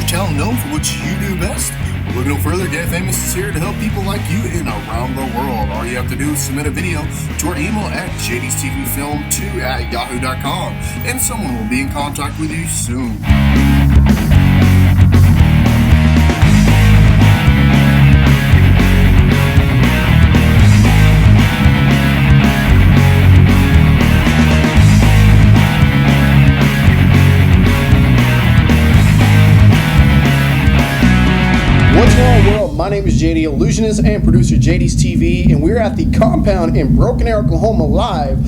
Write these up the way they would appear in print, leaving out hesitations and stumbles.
your talent known for what you do best? Look no further, Get Famous is here to help people like you in around the world. All you have to do is submit a video to our email at jdstvfilm2@yahoo.com, and someone will be in contact with you soon. What's going on, world? My name is JD, illusionist and producer JD's TV, and we're at the compound in Broken Arrow, Oklahoma live.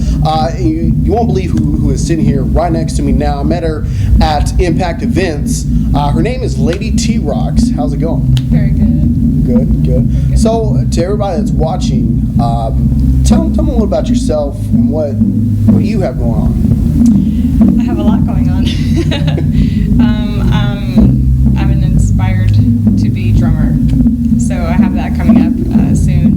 You won't believe who is sitting here right next to me now. I met her at Impact Events. Her name is Lady T-Rocks. How's it going? Very good. Good. So, to everybody that's watching, tell me a little about yourself and what you have going on. I have a lot going on. I'm inspired to be drummer, so I have that coming up soon.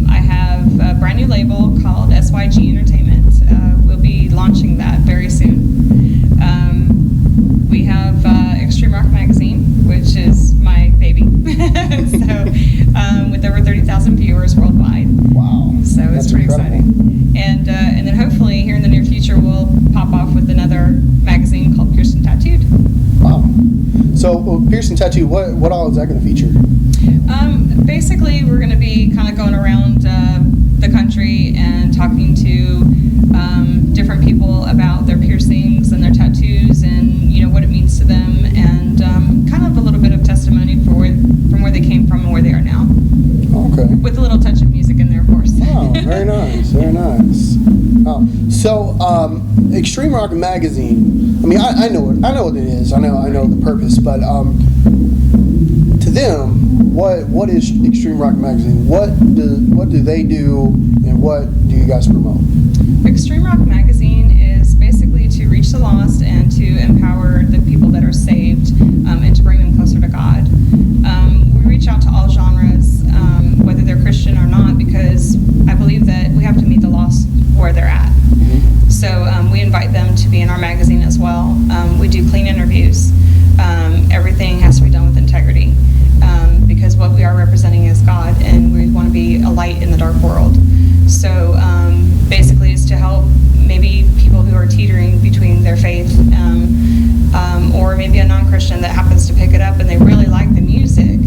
I have a brand new label called SYG Entertainment. We'll be launching that very soon. We have Extreme Rock Magazine, which is my baby. So with over 30,000 viewers worldwide. Wow. So it's pretty incredible. exciting. And then hopefully here in the near future we'll pop off with another magazine called Pearson Tattooed. Wow. So, Pearson Tattoo, what all is that going to feature? Basically, we're going to be kind of going around the country and talking to different people about their piercings and their tattoos and, you know, what it means to them, and kind of a little bit of testimony from where they came from and where they are now. Okay. With a little touch of music in there, of course. Oh, very nice, very nice. So, Extreme Rock Magazine. I mean, I know what it is. I know the purpose, but to them, what is Extreme Rock Magazine? What do they do, and what do you guys promote? Extreme Rock Magazine is basically to reach the lost and to empower the people that are saved, and to bring them closer to God. We reach out to all genres, whether they're Christian or not, because I believe that we have to meet the lost where they're at. Mm-hmm. So we invite them to be in our magazine as well. We do clean interviews. Everything has to be done with integrity, because what we are representing is God, and we want to be a light in the dark world. So basically it's to help maybe people who are teetering between their faith, or maybe a non-Christian that happens to pick it up and they really like the music.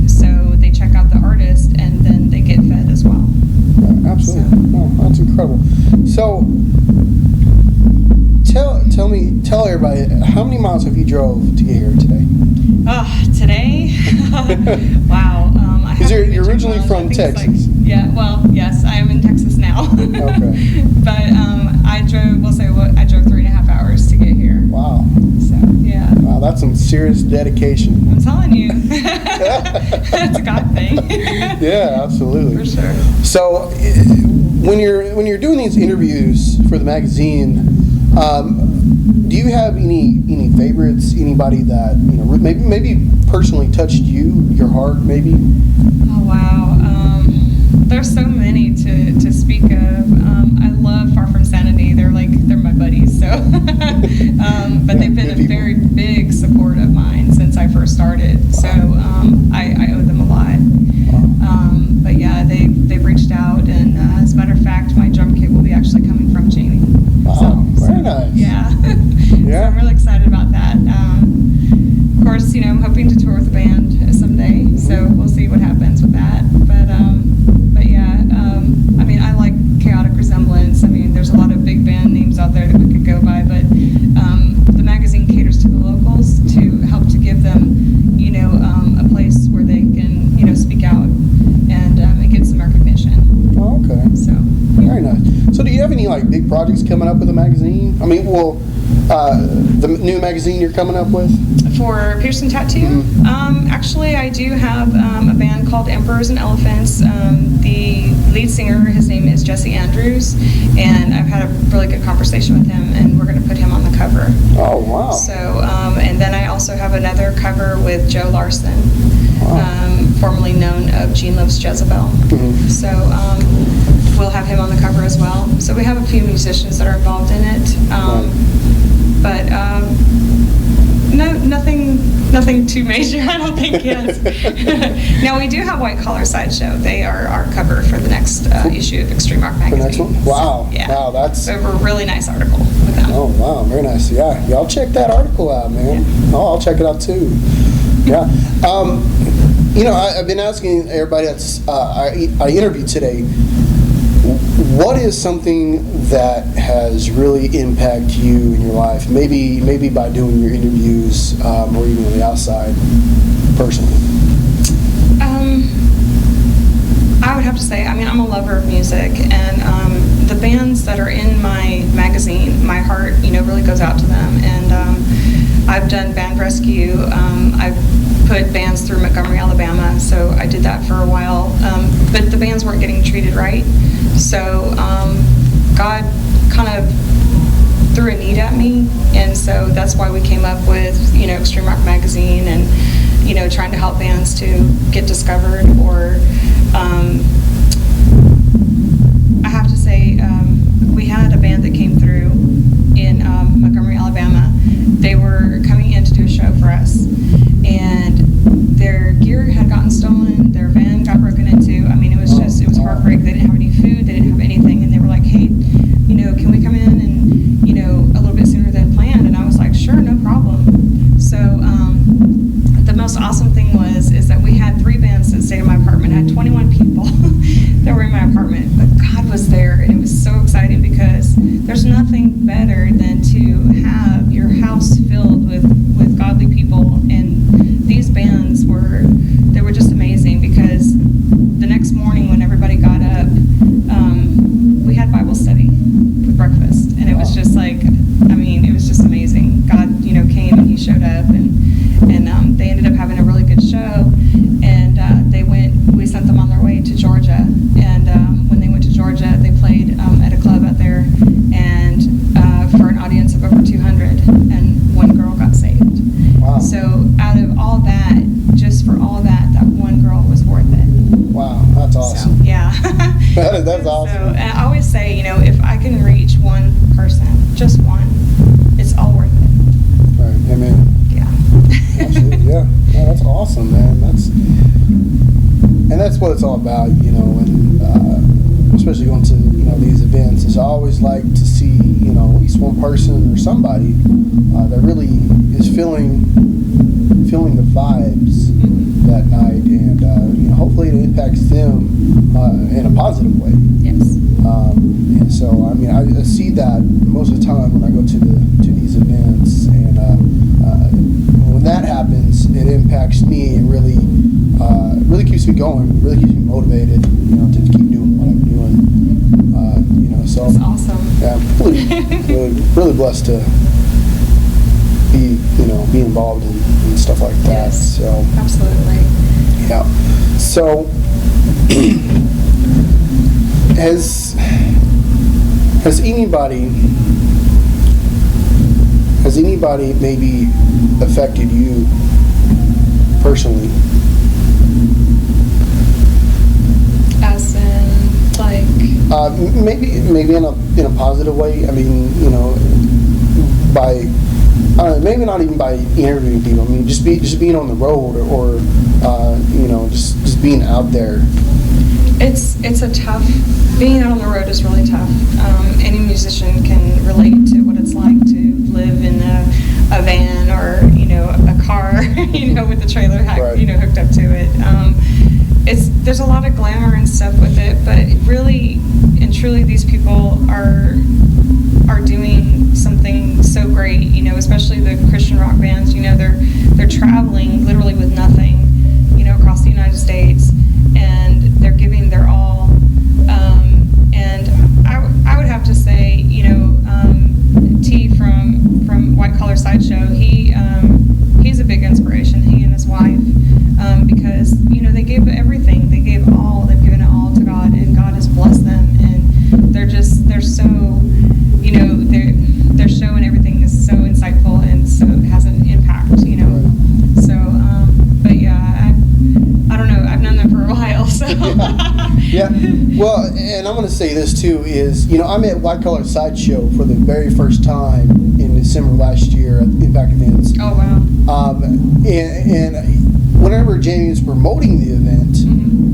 So they check out the artist and then they get fed as well. Yeah, absolutely. So. Oh, that's incredible. So, tell everybody, how many miles have you drove to get here today? Today? Wow. Because you're originally from Texas. Yes, I am in Texas now. Okay. But I drove 3.5 hours to get here. Wow. So, yeah. Wow, that's some serious dedication. I'm telling you. It's a God thing. Yeah, absolutely. For sure. So, when you're doing these interviews for the magazine, do you have any favorites? Anybody that maybe personally touched your heart, maybe? Oh wow, there's so many to speak of. I love Far From Sanity. They're my buddies. So, but they've been a very big support of mine since I first started. So I owe them a lot. But yeah, they've reached out, and as a matter of fact, my drum kit will be actually coming from Jamie. Wow, very nice. Yeah. Yeah. So I'm really excited about that. Of course, I'm hoping to tour with the band someday, so we'll see what happens with that. But yeah, I mean, I like Chaotic Resemblance. I mean, there's a lot of big band names out there that we could go by, but the magazine caters to the locals to help to give them, a place where they can, speak out and get some recognition. Oh, okay. So very nice. So, do you have any big projects coming up with the magazine? I mean, the new magazine you're coming up with? For Pearson Tattoo? Mm-hmm. Actually, I do have a band called Emperors and Elephants. The lead singer, his name is Jesse Andrews, and I've had a really good conversation with him, and we're going to put him on the cover. Oh, wow. So, and then I also have another cover with Joe Larson, formerly known of Gene Loves Jezebel. Mm-hmm. So, we'll have him on the cover as well. So we have a few musicians that are involved in it. But nothing Nothing too major, I don't think yet. Now, we do have White Collar Sideshow. They are our cover for the next issue of Extreme Rock Magazine. The next one? Wow. So, yeah. Wow, that's... So a really nice article with them. Oh, wow, very nice. Yeah, y'all check that article out, man. Yeah. Oh, I'll check it out too. Yeah. You know, I've been asking everybody that's I interviewed today, what is something that has really impacted you in your life? Maybe by doing your interviews or even on the outside, personally. I would have to say, I mean, I'm a lover of music, and the bands that are in my magazine, my heart, really goes out to them. And I've done band rescue. I've put bands through Montgomery, Alabama, so I did that for a while. But the bands weren't getting treated right. So God kind of threw a need at me, and so that's why we came up with, Extreme Rock Magazine, and, trying to help bands to get discovered. Or I have to say, we had a band that came through in Montgomery, Alabama. They were coming in to do a show for us, and their gear had gotten stolen, their van got broken into. I mean, it was heartbreak. They didn't have any food, they didn't have anything, and they were like, hey, can we come in and, a little bit sooner than planned? And I was like, sure, no problem. So the most awesome thing is that we had 3 bands that stayed in my apartment. I had 21 people that were in my apartment, but God was there, and it was so exciting because there's nothing better than to have your house filled with godly people. And these bands were just amazing, because the next morning when everybody got up, we had Bible study with breakfast, and it was just like, it was just amazing. God, came and He showed up, and they ended up having a really good show, and we sent them on their way to Georgia, and when they went to Georgia, they played at a club out there, and for an audience of over 200, and one girl got saved. Wow. So out of all that, just for all that one girl was worth it. Wow, that's awesome. So, yeah. That's awesome. So, and I always say, if I can reach one person, just one, it's all worth it. Right. Amen. Yeah. Absolutely. Yeah. Yeah. That's awesome, man. That's what it's all about, and especially going to these events. Is I always like to see at least one person or somebody that really is feeling the vibes that night, and hopefully it impacts them in a positive way. Yes. And so I see that most of the time when I go to these events, and when that happens, it impacts me and really keeps me going, really keeps me motivated, to keep doing what I'm doing. So that's awesome. Yeah, really blessed to be involved in stuff like that. Yes. So absolutely. yeah. So has anybody maybe affected you personally? As in, like, maybe in a positive way. Maybe not even by interviewing people. Just being on the road, or just being out there. It's a tough. Being out on the road is really tough. Any musician can relate to what it's like to live in a van, or a car, with the trailer hooked up to it. There's a lot of glamour and stuff with it, but really and truly, these people are doing something so great. Especially the Christian rock bands. They're traveling literally with nothing, across the United States, and they're giving their all. And I would have to say, T from White Collar Sideshow, he's a big inspiration. He and his wife, because they gave everything. They gave all. They've given it all to God, and God has blessed them. And they're so, their show and everything is so insightful, and so it has an impact. So, but yeah, I don't know. I've known them for a while, so. Yeah. Well, and I'm going to say this too is, I'm at White Collar Sideshow for the very first time in December last year at Impact Events. Oh, wow. And whenever Jamie was promoting the event,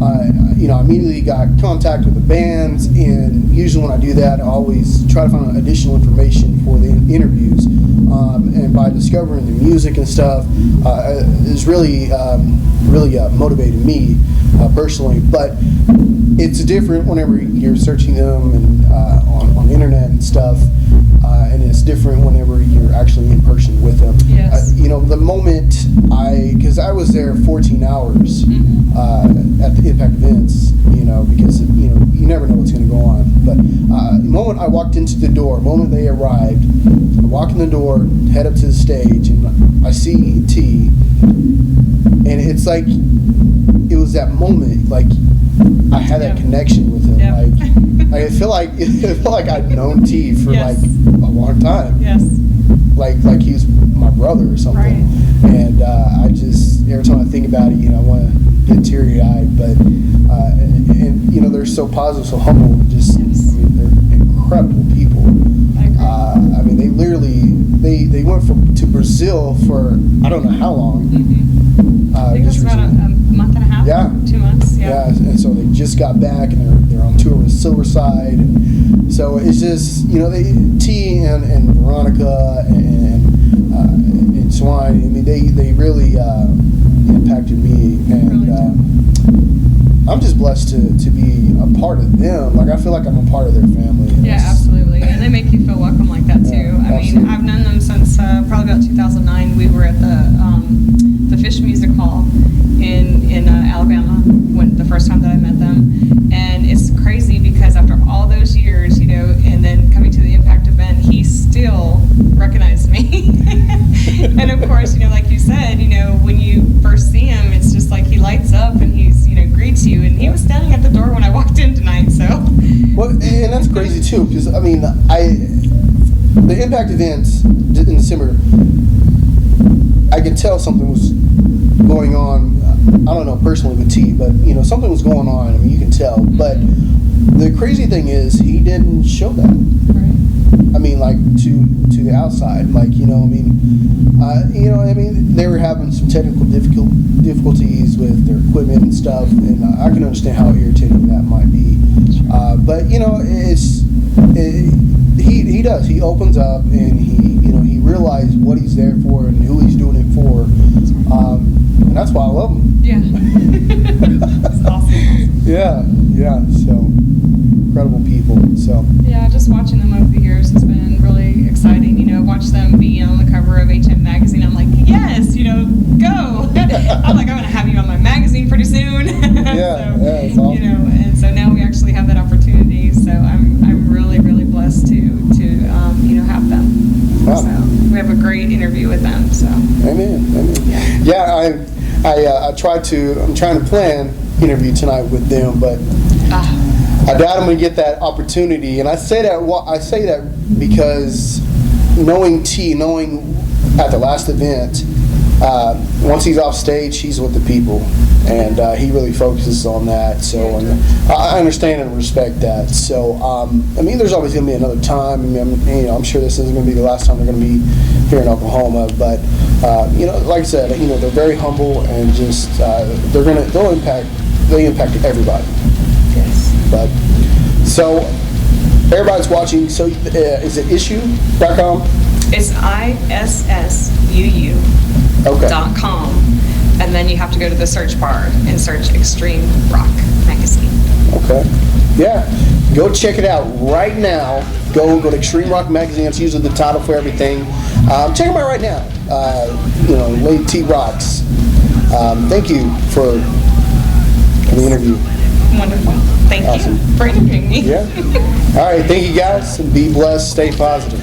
I immediately got contact with the bands, and usually when I do that, I always try to find additional information for the interviews. And by discovering the music and stuff, is really motivated me personally. But it's different whenever you're searching them and on the internet and stuff, and it's different whenever you're actually in person with them. Yes. The moment because I was there 14 hours at the Impact Events, because you never know what's going to go on. But the moment I walked into the door, the moment they arrived, I walk in the door, head up to the stage, and I see T, and it's like it was that moment, like I had that connection with him. Yep. Like I feel like I'd known T for like a long time. Yes. Like he's my brother or something. Right. And I just, every time I think about it, I want to get teary-eyed. But and they're so positive, so humble, and just they're incredible people. I agree. They literally they went to Brazil for I don't know how long. I think it was about a month and a half. Yeah. 2 months. Yeah, and so they just got back, and they're on tour with Silverside, and so it's just T and Veronica and Swine. They really impacted me, and I'm just blessed to be a part of them. Like I feel like I'm a part of their family. Yeah, absolutely, and they make you feel welcome like that too. Yeah, I've known them since probably about 2009. We were at the Fish Music Hall in Alabama when the first time that I met them, and it's crazy because after all those years, and then coming to the Impact event, he still recognized me. And of course, like you said, when you first see him, it's just like he lights up and he's greets you, and he was standing at the door when I walked in tonight. So well, and that's crazy too, because the Impact events in December, I could tell something was going on. I don't know personally with T, but something was going on. You can tell. But the crazy thing is, he didn't show that. right. Like to the outside, they were having some technical difficulties with their equipment and stuff, and I can understand how irritating that might be. But he does. He opens up, and he realizes what he's there for and who he's doing it for, and that's why I love him. Yeah. It's awesome. Yeah. So incredible people. So yeah, just watching them over the years has been really exciting. Watch them be on the cover of HM magazine. I'm like, yes, go. I'm like, I'm gonna have you on my magazine pretty soon. Yeah, it's awesome. And so now we actually have that opportunity. So I'm really, really blessed to have them. Wow. So we have a great interview with them. So Amen. Yeah, I'm trying to plan interview tonight with them, but I doubt I'm going to get that opportunity. And I say that because knowing at the last event, once he's off stage, he's with the people, and he really focuses on that. So and I understand and respect that. So there's always going to be another time. I'm sure this isn't going to be the last time they're going to be here in Oklahoma. But like I said, they're very humble, and just they impact everybody. yes. But so everybody's watching. So is it issue.com? It's ISSUU.com, and then you have to go to the search bar and search Extreme Rock Magazine. Okay. Yeah. Go check it out right now. Go to Extreme Rock Magazine. That's usually the title for everything. Check them out right now. Lady T Rocks. Thank you for the interview. Wonderful. Thank Awesome. you for interviewing me. Yeah. All right. Thank you guys. And be blessed. Stay positive.